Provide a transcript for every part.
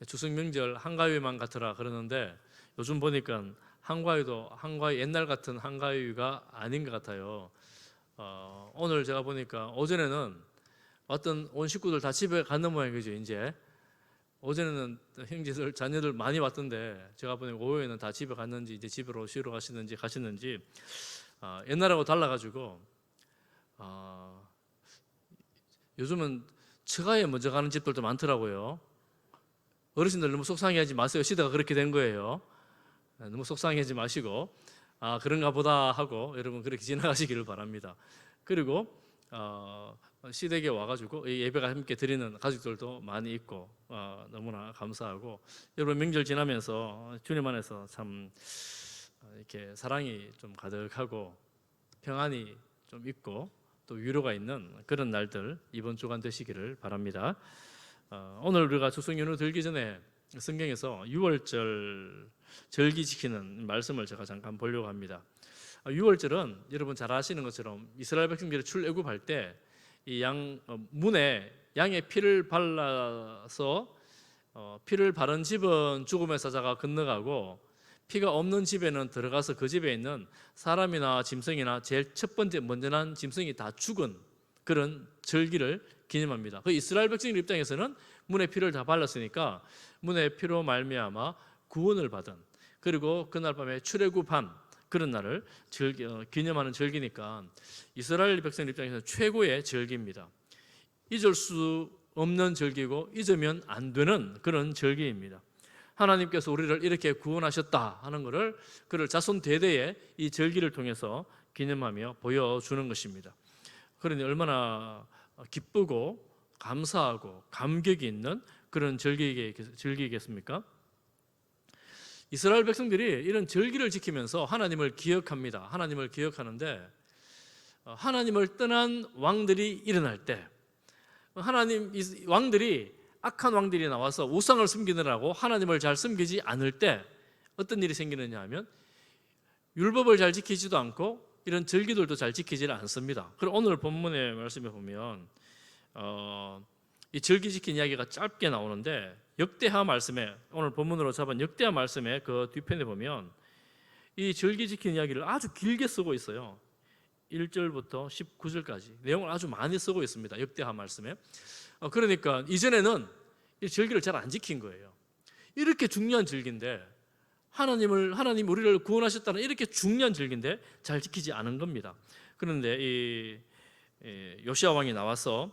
추석 명절 한가위만 같으라 그러는데 요즘 보니까 한가위도 한가위 옛날 같은 한가위가 아닌 것 같아요. 오늘 제가 보니까 오전에는 왔던 온 식구들 다 집에 가는 모양이죠. 이제 오전에는 형제들 자녀들 많이 왔던데 제가 보니까 오후에는 다 집에 갔는지 이제 집으로 쉬러 가시는지 옛날하고 달라가지고 요즘은 처가에 먼저 가는 집들도 많더라고요. 어르신들 너무 속상해하지 마세요. 시대가 그렇게 된 거예요. 너무 속상해하지 마시고 그런가 보다 하고 여러분 그렇게 지나가시기를 바랍니다. 그리고 시댁에 와가지고 예배가 함께 드리는 가족들도 많이 있고 너무나 감사하고 여러분 명절 지나면서 주님 안에서 참 이렇게 사랑이 좀 가득하고 평안이 좀 있고 또 위로가 있는 그런 날들 이번 주간 되시기를 바랍니다. 오늘 우리가 추석 연휴 들기 전에 성경에서 6월절 절기 지키는 말씀을 제가 잠깐 보려고 합니다. 6월절은 여러분 잘 아시는 것처럼 이스라엘 백성들이 출애굽할 때 이 문에 양의 피를 발라서 피를 바른 집은 죽음의 사자가 건너가고 피가 없는 집에는 들어가서 그 집에 있는 사람이나 짐승이나 제일 첫 번째 먼저 난 짐승이 다 죽은 그런 절기를 기념합니다. 그 이스라엘 백성들 입장에서는 문에 피를 다 발랐으니까 문에 피로 말미암아 구원을 받은 그리고 그날 밤에 출애굽한 그런 날을 기념하는 절기니까 이스라엘 백성들 입장에서는 최고의 절기입니다. 잊을 수 없는 절기고 잊으면 안 되는 그런 절기입니다. 하나님께서 우리를 이렇게 구원하셨다 하는 것을 그를 자손 대대에 이 절기를 통해서 기념하며 보여주는 것입니다. 그러니 얼마나 기쁘고 감사하고 감격이 있는 그런 절기겠습니까? 이스라엘 백성들이 이런 절기를 지키면서 하나님을 기억합니다. 하나님을 기억하는데 하나님을 떠난 왕들이 일어날 때 하나님 왕들이 악한 왕들이 나와서 우상을 섬기느라고 하나님을 잘 섬기지 않을 때 어떤 일이 생기느냐 하면 율법을 잘 지키지도 않고 이런 절기들도 잘 지키지를 않습니다. 그럼 오늘 본문의 말씀에 보면 이 절기 지킨 이야기가 짧게 나오는데 역대하 말씀에 오늘 본문으로 잡은 역대하 말씀에 그 뒤편에 보면 이 절기 지킨 이야기를 아주 길게 쓰고 있어요. 1절부터 19절까지 내용을 아주 많이 쓰고 있습니다. 역대하 말씀에. 그러니까 이전에는 이 절기를 잘 안 지킨 거예요. 이렇게 중요한 절기인데 하나님 우리를 구원하셨다는 이렇게 중요한 절기인데 잘 지키지 않은 겁니다. 그런데 이 요시야 왕이 나와서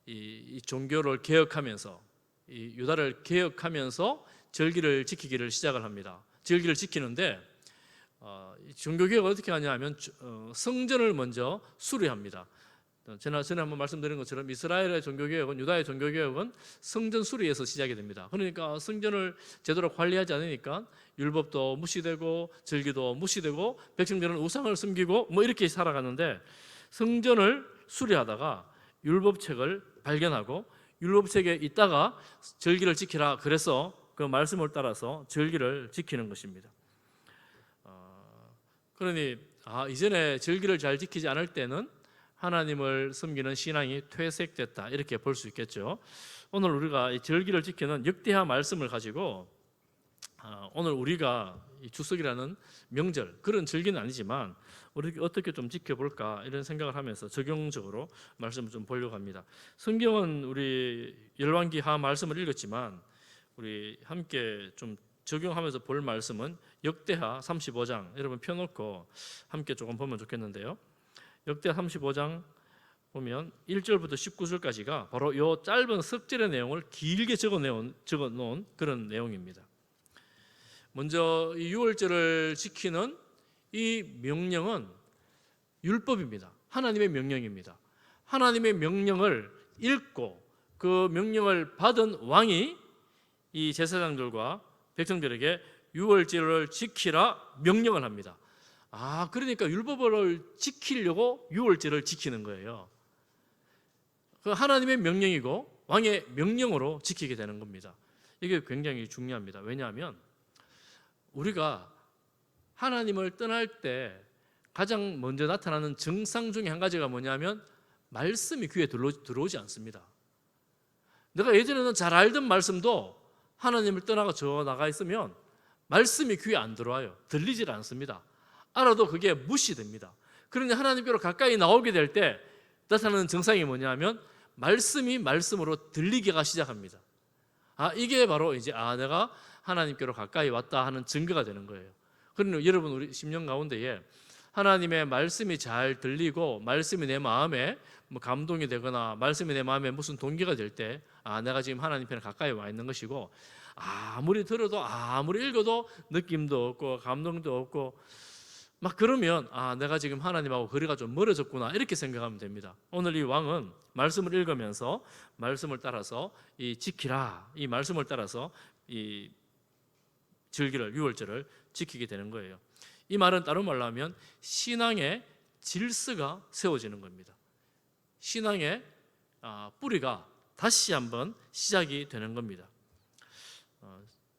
이 종교를 개혁하면서 이 유다를 개혁하면서 절기를 지키기를 시작을 합니다. 절기를 지키는데 종교 개혁을 어떻게 하냐면 성전을 먼저 수리합니다. 전에 한번 말씀드린 것처럼 이스라엘의 종교개혁은 유다의 종교개혁은 성전 수리에서 시작이 됩니다. 그러니까 성전을 제대로 관리하지 않으니까 율법도 무시되고 절기도 무시되고 백성들은 우상을 섬기고 뭐 이렇게 살아가는데 성전을 수리하다가 율법책을 발견하고 율법책에 있다가 절기를 지키라 그래서 그 말씀을 따라서 절기를 지키는 것입니다. 그러니 이전에 절기를 잘 지키지 않을 때는 하나님을 섬기는 신앙이 퇴색됐다 이렇게 볼 수 있겠죠. 오늘 우리가 이 절기를 지키는 역대하 말씀을 가지고 오늘 우리가 이 추석이라는 명절 그런 절기는 아니지만 우리 어떻게 좀 지켜볼까 이런 생각을 하면서 적용적으로 말씀을 좀 보려고 합니다. 성경은 우리 열왕기하 말씀을 읽었지만 우리 함께 좀 적용하면서 볼 말씀은 역대하 35장 여러분 펴놓고 함께 조금 보면 좋겠는데요. 역대하 35장 보면 1절부터 19절까지가 바로 이 짧은 석절의 내용을 길게 적어놓은 그런 내용입니다. 먼저 이 6월절을 지키는 이 명령은 율법입니다. 하나님의 명령입니다. 하나님의 명령을 읽고 그 명령을 받은 왕이 이 제사장들과 백성들에게 6월절을 지키라 명령을 합니다. 그러니까 율법을 지키려고 6월절을 지키는 거예요. 그 하나님의 명령이고 왕의 명령으로 지키게 되는 겁니다. 이게 굉장히 중요합니다. 왜냐하면 우리가 하나님을 떠날 때 가장 먼저 나타나는 증상 중에 한 가지가 뭐냐면 말씀이 귀에 들어오지 않습니다. 내가 예전에는 잘 알던 말씀도 하나님을 떠나가 저 나가 있으면 말씀이 귀에 안 들어와요. 들리질 않습니다. 알아도 그게 무시됩니다. 그런데 하나님께로 가까이 나오게 될 때 나타나는 증상이 뭐냐면 말씀이 말씀으로 들리기가 시작합니다. 이게 바로 이제 내가 하나님께로 가까이 왔다 하는 증거가 되는 거예요. 그러니 여러분 우리 10년 가운데에 하나님의 말씀이 잘 들리고 말씀이 내 마음에 뭐 감동이 되거나 말씀이 내 마음에 무슨 동기가 될 때 내가 지금 하나님 편에 가까이 와 있는 것이고, 아무리 들어도 아무리 읽어도 느낌도 없고 감동도 없고 막 그러면 내가 지금 하나님하고 거리가 좀 멀어졌구나 이렇게 생각하면 됩니다. 오늘 이 왕은 말씀을 읽으면서 말씀을 따라서 이 지키라, 이 말씀을 따라서 이 절기를 유월절을 지키게 되는 거예요. 이 말은 다른 말로 하면 신앙의 질서가 세워지는 겁니다. 신앙의 뿌리가 다시 한번 시작이 되는 겁니다.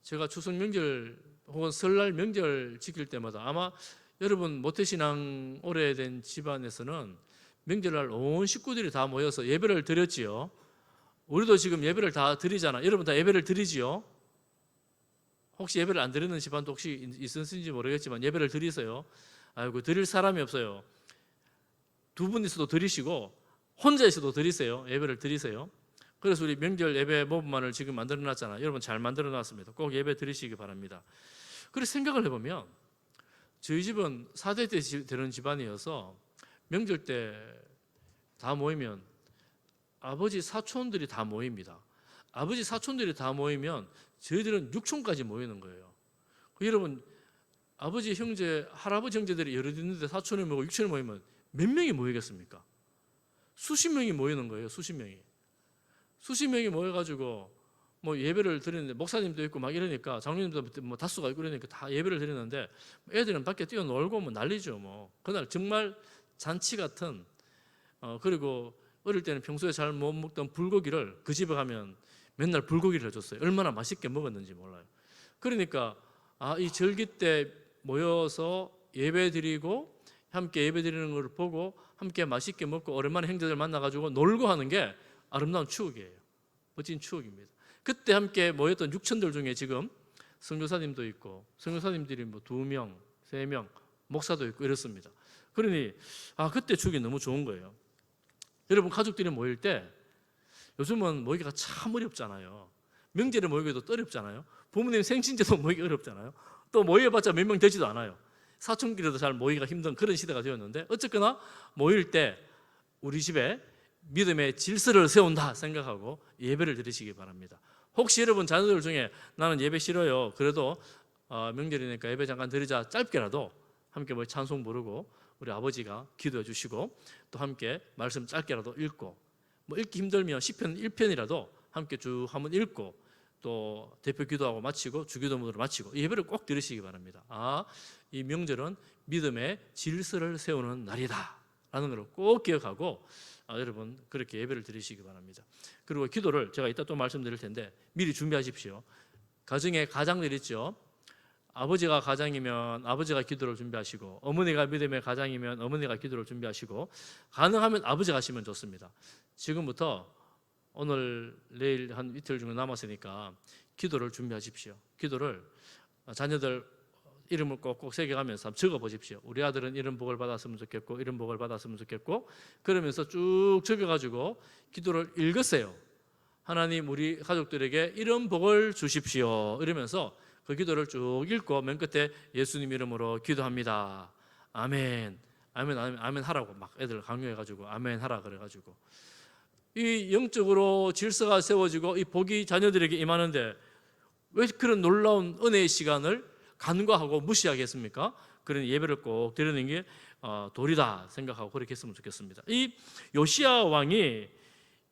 제가 추석 명절 혹은 설날 명절 지킬 때마다 아마 여러분 모태신앙 오래된 집안에서는 명절날 온 식구들이 다 모여서 예배를 드렸지요. 우리도 지금 예배를 다 드리잖아. 여러분 다 예배를 드리지요. 혹시 예배를 안 드리는 집안도 혹시 있으신지 모르겠지만 예배를 드리세요. 아이고 드릴 사람이 없어요. 두 분 있어도 드리시고 혼자 있어도 드리세요. 예배를 드리세요. 그래서 우리 명절 예배 모범만을 지금 만들어 놨잖아요. 여러분 잘 만들어 놨습니다. 꼭 예배 드리시기 바랍니다. 그래서 생각을 해보면 저희 집은 4대 때 되는 집안이어서 명절 때 다 모이면 아버지 사촌들이 다 모입니다. 아버지 사촌들이 다 모이면 저희들은 6촌까지 모이는 거예요. 여러분 아버지 형제, 할아버지 형제들이 여러 있는데 사촌이 모이고 6촌이 모이면 몇 명이 모이겠습니까? 수십 명이 모이는 거예요. 수십 명이 모여가지고 뭐 예배를 드리는데 목사님도 있고 막 이러니까 장로님도 뭐 다수가 있고 그러니까 다 예배를 드리는데 애들은 밖에 뛰어놀고 뭐 난리죠. 뭐 그날 정말 잔치 같은 그리고 어릴 때는 평소에 잘 못 먹던 불고기를 그 집에 가면 맨날 불고기를 해줬어요. 얼마나 맛있게 먹었는지 몰라요. 그러니까 이 절기 때 모여서 예배 드리고 함께 예배 드리는 걸 보고 함께 맛있게 먹고 오랜만에 형제들 만나가지고 놀고 하는 게 아름다운 추억이에요. 멋진 추억입니다. 그때 함께 모였던 6천들 중에 지금 선교사님도 있고 선교사님들이 뭐 2명, 3명, 목사도 있고 이렇습니다. 그러니 그때 추억이 너무 좋은 거예요. 여러분 가족들이 모일 때 요즘은 모이기가 참 어렵잖아요. 명절에 모이기도 어렵잖아요. 부모님 생신제도 모이기 어렵잖아요. 또 모여봤자 몇 명 되지도 않아요. 사촌끼리도 잘 모이기가 힘든 그런 시대가 되었는데 어쨌거나 모일 때 우리 집에 믿음의 질서를 세운다 생각하고 예배를 드리시기 바랍니다. 혹시 여러분 자녀들 중에 나는 예배 싫어요. 그래도 명절이니까 예배 잠깐 드리자 짧게라도 함께 뭐 찬송 부르고 우리 아버지가 기도해 주시고 또 함께 말씀 짧게라도 읽고 뭐 읽기 힘들면 시편 1편이라도 함께 쭉 한번 읽고 또 대표 기도하고 마치고 주기도문으로 마치고 예배를 꼭 드리시기 바랍니다. 이 명절은 믿음의 질서를 세우는 날이다 라는 걸 꼭 기억하고 여러분 그렇게 예배를 드리시기 바랍니다. 그리고 기도를 제가 이따 또 말씀드릴 텐데 미리 준비하십시오. 가정에 가장들 있죠. 아버지가 가장이면 아버지가 기도를 준비하시고 어머니가 믿음의 가장이면 어머니가 기도를 준비하시고 가능하면 아버지가 하시면 좋습니다. 지금부터 오늘 내일 한 이틀 정도 남았으니까 기도를 준비하십시오. 기도를 자녀들 이름을 꼭꼭 새겨가면서 한번 적어보십시오. 우리 아들은 이런 복을 받았으면 좋겠고 이런 복을 받았으면 좋겠고 그러면서 쭉 적어가지고 기도를 읽으세요. 하나님 우리 가족들에게 이런 복을 주십시오 이러면서 그 기도를 쭉 읽고 맨 끝에 예수님 이름으로 기도합니다. 아멘, 아멘, 아멘, 아멘 하라고 막 애들 강요해가지고 아멘 하라 그래가지고 이 영적으로 질서가 세워지고 이 복이 자녀들에게 임하는데 왜 그런 놀라운 은혜의 시간을 간과하고 무시하겠습니까? 그런 예배를 꼭 드리는 게 도리다 생각하고 그렇게 했으면 좋겠습니다. 이 요시야 왕이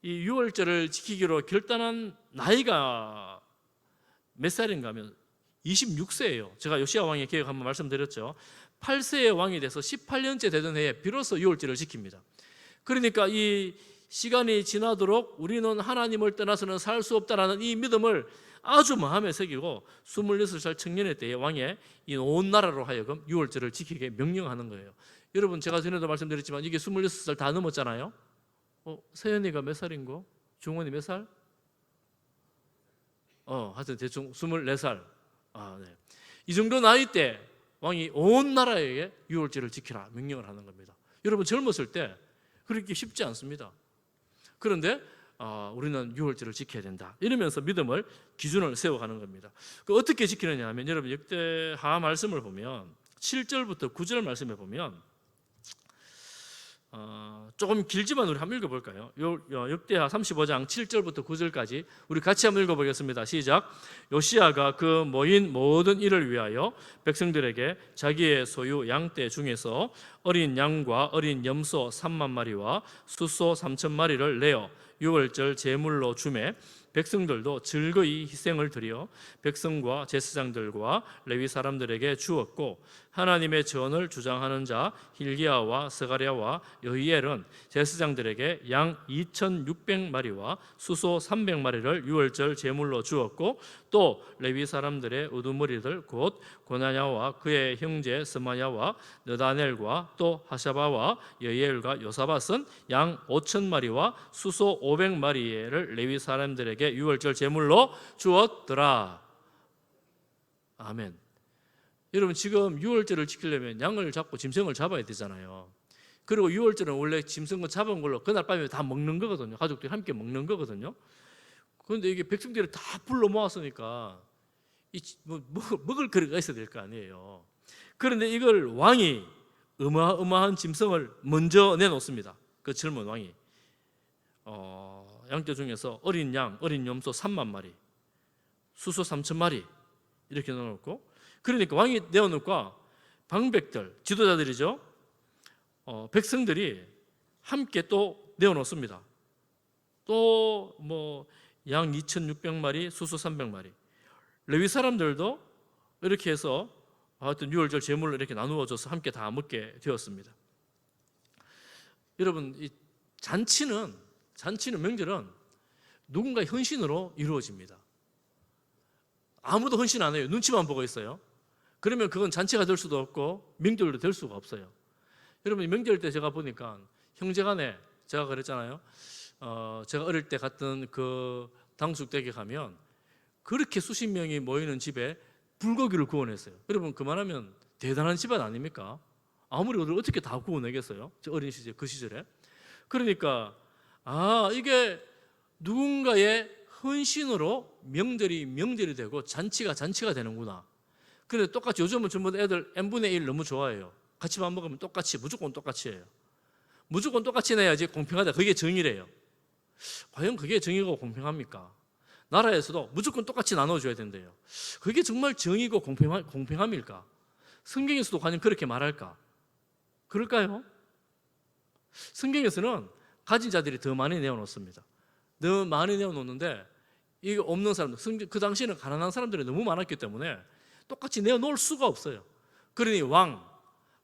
이 유월절을 지키기로 결단한 나이가 몇 살인가 하면 26세예요. 제가 요시야 왕의 계획 한번 말씀드렸죠. 8세의 왕이 돼서 18년째 되던 해에 비로소 유월절을 지킵니다. 그러니까 이 시간이 지나도록 우리는 하나님을 떠나서는 살 수 없다라는 이 믿음을 아주 마음에 새기고 26살 청년의 때에 왕의 이 온 나라로 하여금 유월절을 지키게 명령하는 거예요. 여러분 제가 전에도 말씀드렸지만 이게 26살 다 넘었잖아요. 세연이가 몇 살인고? 중원이 몇 살? 하여튼 대충 24살. 네. 이 정도 나이 때 왕이 온 나라에게 유월절을 지키라 명령을 하는 겁니다. 여러분 젊었을 때 그렇게 쉽지 않습니다. 그런데 우리는 유월절을 지켜야 된다 이러면서 믿음을 기준을 세워가는 겁니다. 어떻게 지키느냐 하면 여러분 역대하 말씀을 보면 7절부터 9절 말씀에 보면 조금 길지만 우리 한번 읽어볼까요? 역대하 35장 7절부터 9절까지 우리 같이 한번 읽어보겠습니다. 시작. 요시야가 그 모인 모든 일을 위하여 백성들에게 자기의 소유 양떼 중에서 어린 양과 어린 염소 3만 마리와 숫소 3천 마리를 내어 유월절 제물로 주매 백성들도 즐거이 희생을 드려 백성과 제사장들과 레위 사람들에게 주었고 하나님의 전을 주장하는 자 hil기야와 스가랴와 여히엘은 제사장들에게 양 2,600마리와 수소 300마리를 유월절 제물로 주었고 또 레위 사람들의 우두머리들 곧 고나냐와 그의 형제 스마야와 느다넬과 또 하샤바와 여히엘과 요사밧은 양 5,000마리와 수소 500마리를 레위 사람들에게 유월절 제물로 주었더라. 아멘. 여러분 지금 유월절을 지키려면 양을 잡고 짐승을 잡아야 되잖아요. 그리고 유월절은 원래 짐승을 잡은 걸로 그날 밤에 다 먹는 거거든요. 가족들이 함께 먹는 거거든요. 그런데 이게 백성들이 다 불러 모았으니까 먹을 거리가 있어야 될 거 아니에요. 그런데 이걸 왕이 어마어마한 짐승을 먼저 내놓습니다. 그 젊은 왕이 양떼 중에서 어린 양, 어린 염소 3만 마리, 수소 3천 마리 이렇게 내놓고 그러니까 왕이 내어놓고 방백들, 지도자들이죠. 백성들이 함께 또 내어놓습니다. 또 뭐 양 2,600마리, 수소 300마리. 레위 사람들도 이렇게 해서 하여튼 유월절 제물로 이렇게 나누어져서 함께 다 먹게 되었습니다. 여러분 이 잔치는 명절은 누군가의 헌신으로 이루어집니다. 아무도 헌신 안 해요. 눈치만 보고 있어요. 그러면 그건 잔치가 될 수도 없고 명절도 될 수가 없어요. 여러분 명절 때 제가 보니까 형제간에 제가 그랬잖아요. 제가 어릴 때 갔던 그 당숙댁에 가면 그렇게 수십 명이 모이는 집에 불고기를 구워냈어요. 여러분 그만하면 대단한 집안 아닙니까? 아무리 어떻게 다 구워내겠어요? 저 어린 시절 그 시절에. 그러니까 이게 누군가의 헌신으로 명절이 되고 잔치가 되는구나. 그런데 똑같이 요즘은 전부 애들 n분의 1 너무 좋아해요. 같이 밥 먹으면 무조건 똑같이 해요. 무조건 똑같이 내야지 공평하다. 그게 정의래요. 과연 그게 정의고 공평합니까? 나라에서도 무조건 똑같이 나눠줘야 된대요. 그게 정말 정의고 공평함일까? 성경에서도 과연 그렇게 말할까? 그럴까요? 성경에서는 가진 자들이 더 많이 내어놓습니다. 더 많이 내어놓는데 이게 없는 사람들, 그 당시에는 가난한 사람들이 너무 많았기 때문에 똑같이 내어놓을 수가 없어요. 그러니 왕,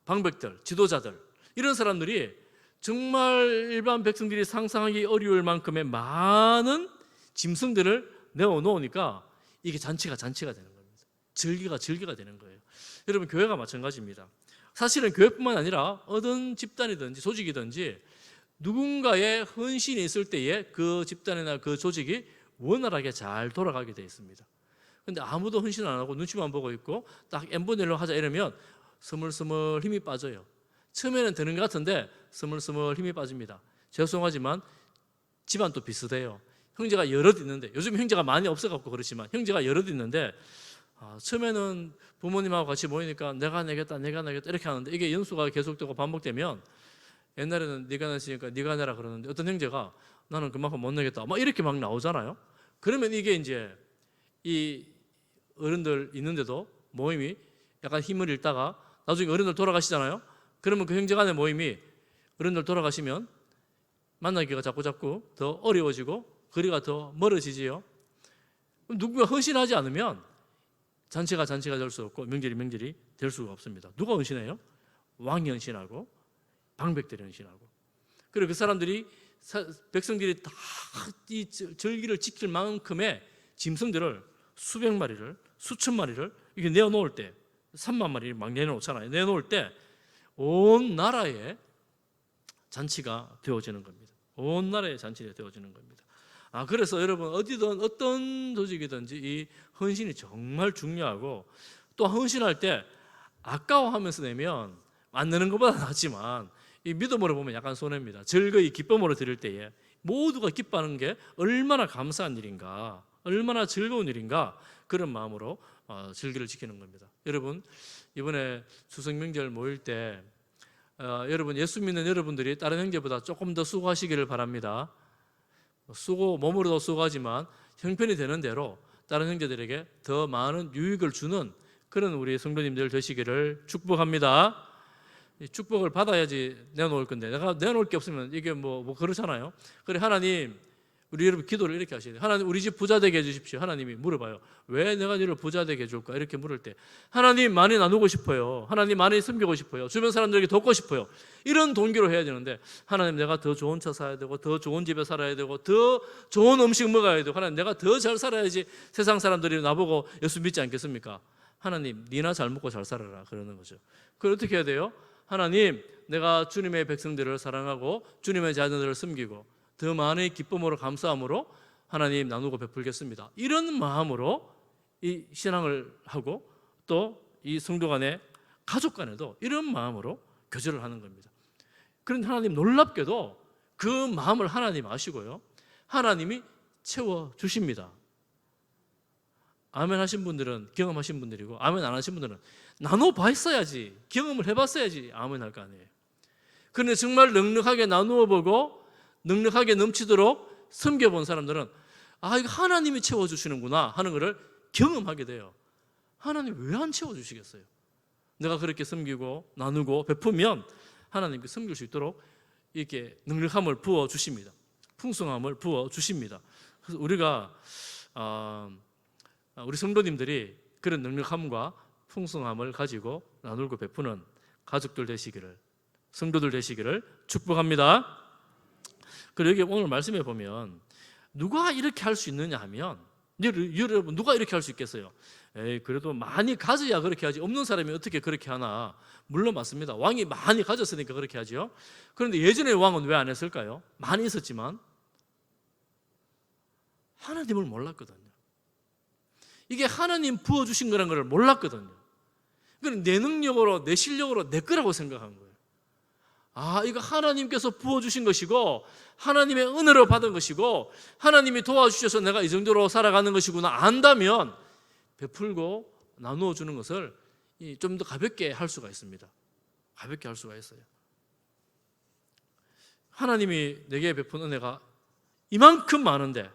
방백들, 지도자들 이런 사람들이 정말 일반 백성들이 상상하기 어려울 만큼의 많은 짐승들을 내어놓으니까 이게 잔치가 되는 겁니다. 절기가 되는 거예요. 여러분 교회가 마찬가지입니다. 사실은 교회뿐만 아니라 어떤 집단이든지 조직이든지 누군가의 헌신이 있을 때에 그 집단이나 그 조직이 원활하게 잘 돌아가게 되어 있습니다. 그런데 아무도 헌신 안 하고 눈치만 보고 있고 딱 n분의 1로 하자 이러면 스물스물 힘이 빠져요. 처음에는 되는 것 같은데 스물스물 힘이 빠집니다. 죄송하지만 집안도 비슷해요. 형제가 여럿 있는데 요즘 형제가 많이 없어갖고 그렇지만 형제가 여럿 있는데 처음에는 부모님하고 같이 모이니까 내가 내겠다 이렇게 하는데 이게 연수가 계속되고 반복되면 옛날에는 네가 냈으니까 네가 내라 그러는데 어떤 형제가 나는 그만큼 못 내겠다 막 이렇게 막 나오잖아요. 그러면 이게 이제 이 어른들 있는데도 모임이 약간 힘을 잃다가 나중에 어른들 돌아가시잖아요. 그러면 그 형제 간의 모임이 어른들 돌아가시면 만나기가 자꾸 더 어려워지고 거리가 더 멀어지지요. 누군가 헌신하지 않으면 잔치가 될 수 없고 명절이 될 수가 없습니다. 누가 헌신해요? 왕이 헌신하고 방백들이 헌신하고. 그리고 그 사람들이 백성들이 다 이 절기를 지킬 만큼의 짐승들을 수백 마리를 수천 마리를 이게 내어놓을 때 3만 마리 막 내놓잖아요. 내놓을 때 온 나라에 잔치가 되어지는 겁니다. 온 나라에 잔치가 되어지는 겁니다. 그래서 여러분 어디든 어떤 조직이든지 이 헌신이 정말 중요하고, 또 헌신할 때 아까워하면서 내면 안 내는 것보다 낫지만 이 믿음으로 보면 약간 손해입니다. 즐거이 기쁨으로 드릴 때에 모두가 기뻐하는 게 얼마나 감사한 일인가, 얼마나 즐거운 일인가, 그런 마음으로 절기를 지키는 겁니다. 여러분 이번에 추석 명절 모일 때 여러분 예수 믿는 여러분들이 다른 형제보다 조금 더 수고하시기를 바랍니다. 몸으로도 수고하지만 형편이 되는 대로 다른 형제들에게 더 많은 유익을 주는 그런 우리 성도님들 되시기를 축복합니다. 이 축복을 받아야지 내놓을 건데 내가 내놓을 게 없으면 이게 뭐 그렇잖아요. 그래, 하나님, 우리 여러분 기도를 이렇게 하셔야 돼요. 하나님, 우리 집 부자 되게 해주십시오. 하나님이 물어봐요. 왜 내가 너를 부자 되게 해줄까? 이렇게 물을 때 하나님, 많이 나누고 싶어요. 하나님, 많이 섬기고 싶어요. 주변 사람들에게 돕고 싶어요. 이런 동기로 해야 되는데, 하나님, 내가 더 좋은 차 사야 되고 더 좋은 집에 살아야 되고 더 좋은 음식 먹어야 되고, 하나님, 내가 더 잘 살아야지 세상 사람들이 나보고 예수 믿지 않겠습니까? 하나님, 니나 잘 먹고 잘 살아라, 그러는 거죠. 그걸 어떻게 해야 돼요? 하나님, 내가 주님의 백성들을 사랑하고 주님의 자녀들을 섬기고 더 많은 기쁨으로 감사함으로 하나님 나누고 베풀겠습니다. 이런 마음으로 이 신앙을 하고, 또 이 성도 간에 가족 간에도 이런 마음으로 교제를 하는 겁니다. 그런데 하나님 놀랍게도 그 마음을 하나님 아시고요, 하나님이 채워주십니다. 아멘 하신 분들은 경험하신 분들이고, 아멘 안 하신 분들은 나눠봤어야지, 경험을 해봤어야지 아멘 할 거 아니에요. 그런데 정말 넉넉하게 나누어 보고 넉넉하게 넘치도록 섬겨본 사람들은 이거 하나님이 채워주시는구나 하는 것을 경험하게 돼요. 하나님 왜 안 채워주시겠어요? 내가 그렇게 섬기고 나누고 베푸면 하나님께 섬길 수 있도록 이렇게 넉넉함을 부어주십니다. 풍성함을 부어주십니다. 그래서 우리가 우리 성도님들이 그런 넉넉함과 풍성함을 가지고 나누고 베푸는 가족들 되시기를, 성도들 되시기를 축복합니다. 그리고 여기 오늘 말씀해 보면 누가 이렇게 할 수 있느냐 하면, 여러분 누가 이렇게 할 수 있겠어요? 그래도 많이 가져야 그렇게 하지, 없는 사람이 어떻게 그렇게 하나? 물론 맞습니다. 왕이 많이 가졌으니까 그렇게 하죠. 그런데 예전에 왕은 왜 안 했을까요? 많이 있었지만 하나님을 몰랐거든요. 이게 하나님 부어주신 거라는 걸 몰랐거든요. 그건 내 능력으로, 내 실력으로 내 거라고 생각한 거예요. 이거 하나님께서 부어주신 것이고 하나님의 은혜로 받은 것이고 하나님이 도와주셔서 내가 이 정도로 살아가는 것이구나 안다면 베풀고 나누어 주는 것을 좀 더 가볍게 할 수가 있습니다. 가볍게 할 수가 있어요. 하나님이 내게 베푼 은혜가 이만큼 많은데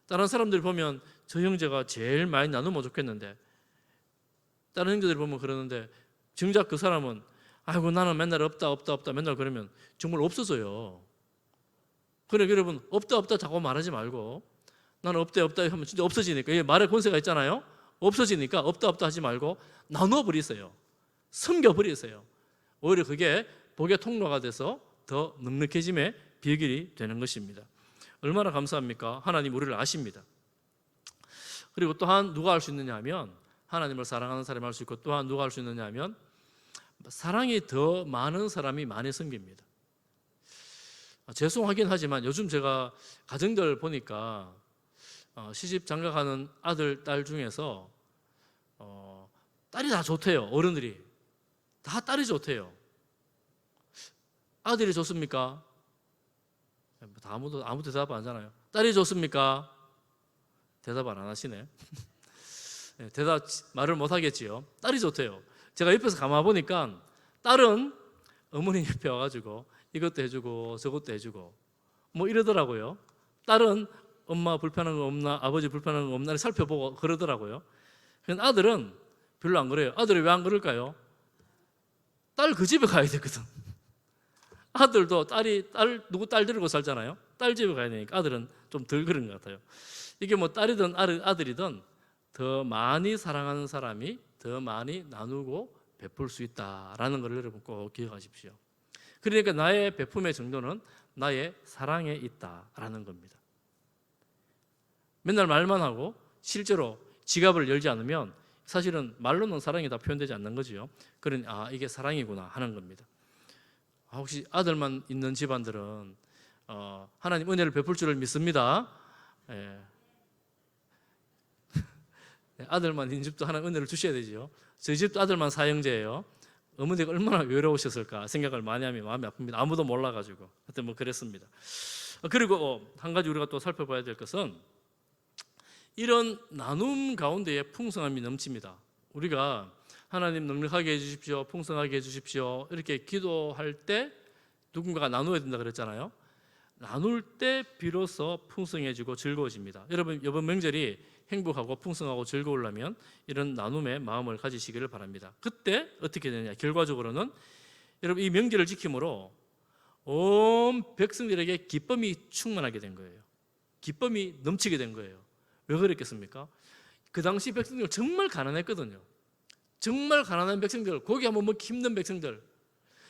다른 사람들 보면 저 형제가 제일 많이 나누면 좋겠는데, 다른 형제들 보면 그러는데 정작 그 사람은 아이고 나는 맨날 없다 맨날 그러면 정말 없어져요. 그래, 여러분 없다 자꾸 말하지 말고, 나는 없다 하면 진짜 없어지니까, 이게 말의 권세가 있잖아요. 없어지니까 없다 하지 말고 나눠버리세요. 섬겨버리세요. 오히려 그게 복의 통로가 돼서 더 넉넉해짐의 비결이 되는 것입니다. 얼마나 감사합니까? 하나님 우리를 아십니다. 그리고 또한 누가 할 수 있느냐 하면, 하나님을 사랑하는 사람이 할 수 있고, 또한 누가 할 수 있느냐 하면 사랑이 더 많은 사람이 많이 섬깁니다. 죄송하긴 하지만 요즘 제가 가정들 보니까 시집 장가가는 아들, 딸 중에서 딸이 다 좋대요. 어른들이 다 딸이 좋대요. 아들이 좋습니까? 아무도 대답 안 하잖아요. 딸이 좋습니까? 대답 안 하시네. 말을 못 하겠지요. 딸이 좋대요. 제가 옆에서 가만 보니까 딸은 어머니 옆에 와가지고 이것도 해주고 저것도 해주고 뭐 이러더라고요. 딸은 엄마 불편한 거 없나, 아버지 불편한 거 없나 살펴보고 그러더라고요. 그런데 아들은 별로 안 그래요. 아들이 왜 안 그럴까요? 딸 그 집에 가야 되거든. 아들도 누구 딸 데리고 살잖아요. 딸 집에 가야 되니까 아들은 좀 덜 그런 것 같아요. 이게 뭐 딸이든 아들이든 더 많이 사랑하는 사람이 더 많이 나누고 베풀 수 있다라는 걸 여러분 꼭 기억하십시오. 그러니까 나의 베품의 정도는 나의 사랑에 있다라는 겁니다. 맨날 말만 하고 실제로 지갑을 열지 않으면 사실은 말로는 사랑이 다 표현되지 않는 거지요. 그러니 이게 사랑이구나 하는 겁니다. 혹시 아들만 있는 집안들은 하나님 은혜를 베풀 줄을 믿습니다. 예. 아들만 있는 집도 하나 은혜를 주셔야 되죠. 저희 집도 아들만 사형제예요. 어머니가 얼마나 외로우셨을까 생각을 많이 하면 마음이 아픕니다. 아무도 몰라가지고. 하여튼 뭐 그랬습니다. 그리고 한 가지 우리가 또 살펴봐야 될 것은 이런 나눔 가운데에 풍성함이 넘칩니다. 우리가 하나님 넉넉하게 해주십시오, 풍성하게 해주십시오 이렇게 기도할 때 누군가가 나누어야 된다 그랬잖아요. 나눌 때 비로소 풍성해지고 즐거워집니다. 여러분 이번 명절이 행복하고 풍성하고 즐거우려면 이런 나눔의 마음을 가지시기를 바랍니다. 그때 어떻게 되느냐? 결과적으로는 여러분 이 명절을 지킴으로 온 백성들에게 기쁨이 충만하게 된 거예요. 기쁨이 넘치게 된 거예요. 왜 그랬겠습니까? 그 당시 백성들 정말 가난했거든요. 정말 가난한 백성들, 고기 한번 먹기 힘든 백성들,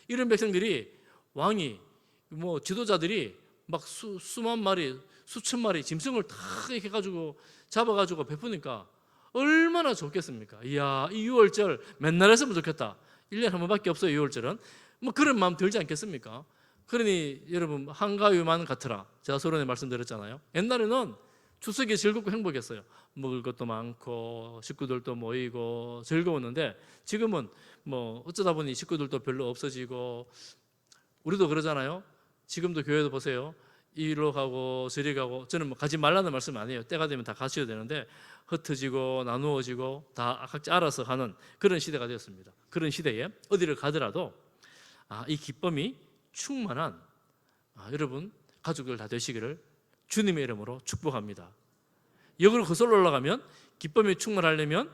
이런 백성들이 왕이 뭐 지도자들이 막 수만 마리, 수천 마리 짐승을 다 이렇게 해가지고 잡아가지고 베푸니까 얼마나 좋겠습니까? 이야, 이 6월절 맨날 했으면 좋겠다. 1년에 한 번밖에 없어요, 6월절은. 뭐 그런 마음 들지 않겠습니까? 그러니 여러분 한가위만 같으라. 제가 서론에 말씀드렸잖아요. 옛날에는 추석이 즐겁고 행복했어요. 먹을 것도 많고 식구들도 모이고 즐거웠는데 지금은 뭐 어쩌다 보니 식구들도 별로 없어지고 우리도 그러잖아요. 지금도 교회도 보세요. 이리로 가고 저리 가고 저는 뭐 가지 말라는 말씀 아니에요. 때가 되면 다 가셔야 되는데 흩어지고 나누어지고 다 각자 알아서 가는 그런 시대가 되었습니다. 그런 시대에 어디를 가더라도 이 기쁨이 충만한 여러분 가족들 다 되시기를 주님의 이름으로 축복합니다. 역으로 거슬러 올라가면 기쁨이 충만하려면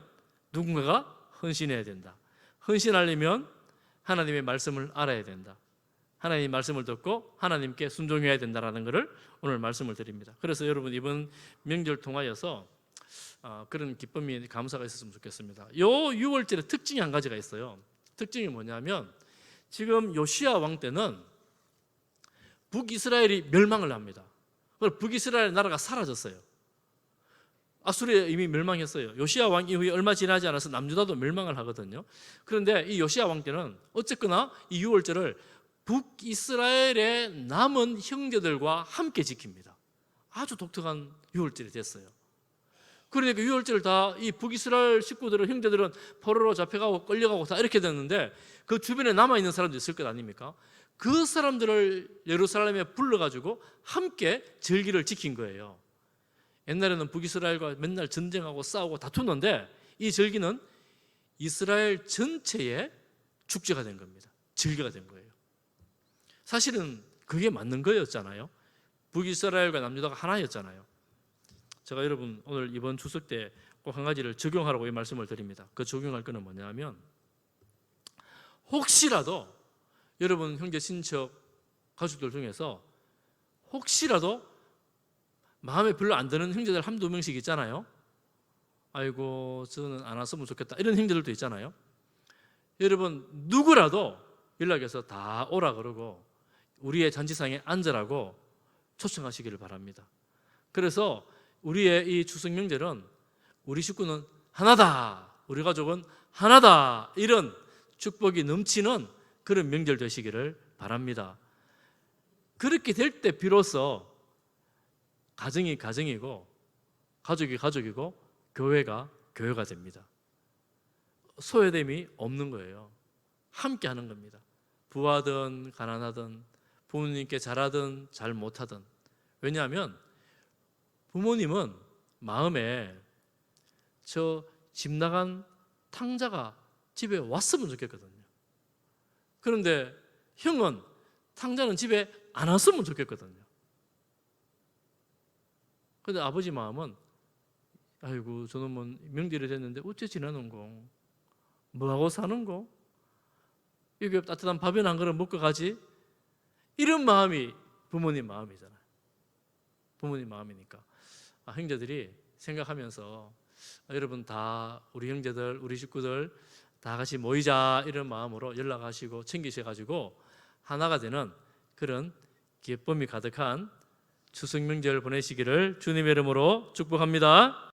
누군가가 헌신해야 된다. 헌신하려면 하나님의 말씀을 알아야 된다. 하나님의 말씀을 듣고 하나님께 순종해야 된다는 것을 오늘 말씀을 드립니다. 그래서 여러분 이번 명절 통하여서 그런 기쁨이 감사가 있었으면 좋겠습니다. 요 6월절에 특징이 한 가지가 있어요. 특징이 뭐냐면 지금 요시야 왕 때는 북이스라엘이 멸망을 합니다. 북이스라엘 나라가 사라졌어요. 아수르에 이미 멸망했어요. 요시야 왕 이후에 얼마 지나지 않아서 남유다도 멸망을 하거든요. 그런데 이 요시야 왕 때는 어쨌거나 이 6월절을 북이스라엘의 남은 형제들과 함께 지킵니다. 아주 독특한 6월절이 됐어요. 그러니까 6월절을 다 이 북이스라엘 식구들은 형제들은 포로로 잡혀가고 끌려가고 다 이렇게 됐는데 그 주변에 남아있는 사람도 있을 것 아닙니까? 그 사람들을 예루살렘에 불러가지고 함께 절기를 지킨 거예요. 옛날에는 북이스라엘과 맨날 전쟁하고 싸우고 다투는데 이 절기는 이스라엘 전체의 축제가 된 겁니다. 절기가 된 거예요. 사실은 그게 맞는 거였잖아요. 북이스라엘과 남유다가 하나였잖아요. 제가 여러분 오늘 이번 추석 때 꼭 한 가지를 적용하라고 이 말씀을 드립니다. 그 적용할 거는 뭐냐면 혹시라도 여러분 형제 친척 가족들 중에서 혹시라도 마음에 별로 안 드는 형제들 한두 명씩 있잖아요. 아이고 저는 안 왔으면 좋겠다 이런 형제들도 있잖아요. 여러분 누구라도 연락해서 다 오라 그러고 우리의 잔치상에 앉으라고 초청하시기를 바랍니다. 그래서 우리의 이 추석 명절은 우리 식구는 하나다, 우리 가족은 하나다 이런 축복이 넘치는 그런 명절 되시기를 바랍니다. 그렇게 될 때 비로소 가정이 가정이고 가족이 가족이고 교회가 교회가 됩니다. 소외됨이 없는 거예요. 함께 하는 겁니다. 부하든 가난하든 부모님께 잘하든 잘 못하든. 왜냐하면 부모님은 마음에 저 집 나간 탕자가 집에 왔으면 좋겠거든요. 그런데 형은 탕자는 집에 안 왔으면 좋겠거든요. 그런데 아버지 마음은 아이고 저놈은 명절이 됐는데 어째 지내는 거, 뭐하고 사는 거, 여기 따뜻한 밥이나 한 그릇 먹고 가지, 이런 마음이 부모님 마음이잖아요. 부모님 마음이니까 형제들이 생각하면서 여러분 다 우리 형제들 우리 식구들 다 같이 모이자 이런 마음으로 연락하시고 챙기셔가지고 하나가 되는 그런 기쁨이 가득한 추석 명절 보내시기를 주님의 이름으로 축복합니다.